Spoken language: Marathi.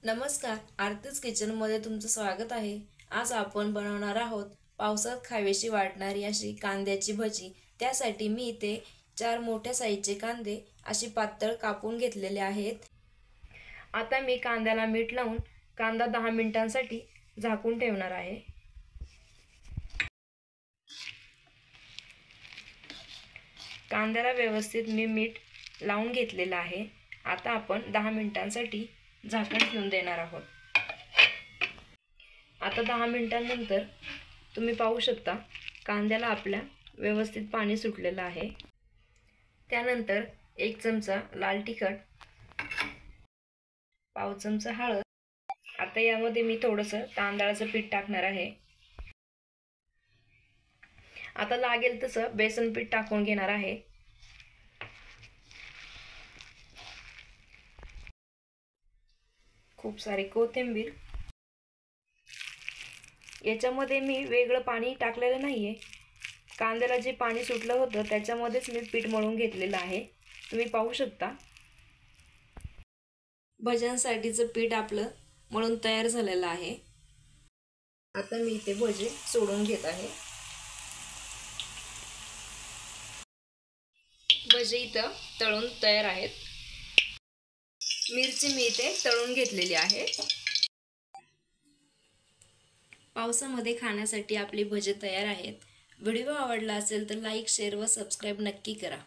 नमस्कार, आरतीच किचनमध्ये तुमचं स्वागत आहे। आज आपण बनवणार आहोत पावसात खावीशी वाटणारी अशी कांद्याची भजी। त्यासाठी मी इथे 4 मोठ्या साईजचे कांदे अशी पातळ कापून घेतलेले आहेत। आता मी कांद्याला मीठ लावून कांदा 10 मिनिटांसाठी झाकून ठेवणार आहे। कांद्याला व्यवस्थित मी मीठ लावून घेतलेलं आहे। आता आपण 10 मिनिटांसाठी झाकण ठेवून देणार आहोत। आता 10 मिनिटांनंतर तुम्ही पाहू शकता कांद्याला आपल्या व्यवस्थित पाणी सुटलेलं आहे। त्यानंतर 1 चमचा लाल तिखट, पाव चमचा हळद। आता यामध्ये मी थोडंसं तांदळाचं पीठ टाकणार आहे। आता लागेल तसं बेसन पीठ टाकून घेणार आहे। खूप सारी कोथिंबीर। याच्यामध्ये मी वेगळं पाणी टाकलेलं नाहीये। कांद्याला जे पाणी सुटलं होतं त्याच्यामध्येच मी पीठ मळून घेतलेलं आहे। तुम्ही पाहू शकता भज्यांसाठीचं पीठ आपलं मळून तयार झालेलं आहे। आता मी ते भजे सोडून घेत आहे। भजे इथं तळून तयार आहेत। मिरची मी इथे तळून घेतलेली आहे। पावसामध्ये खाण्यासाठी आपली भजे तयार आहेत। व्हिडिओ आवडला असेल तर लाईक, शेअर व सबस्क्राईब नक्की करा।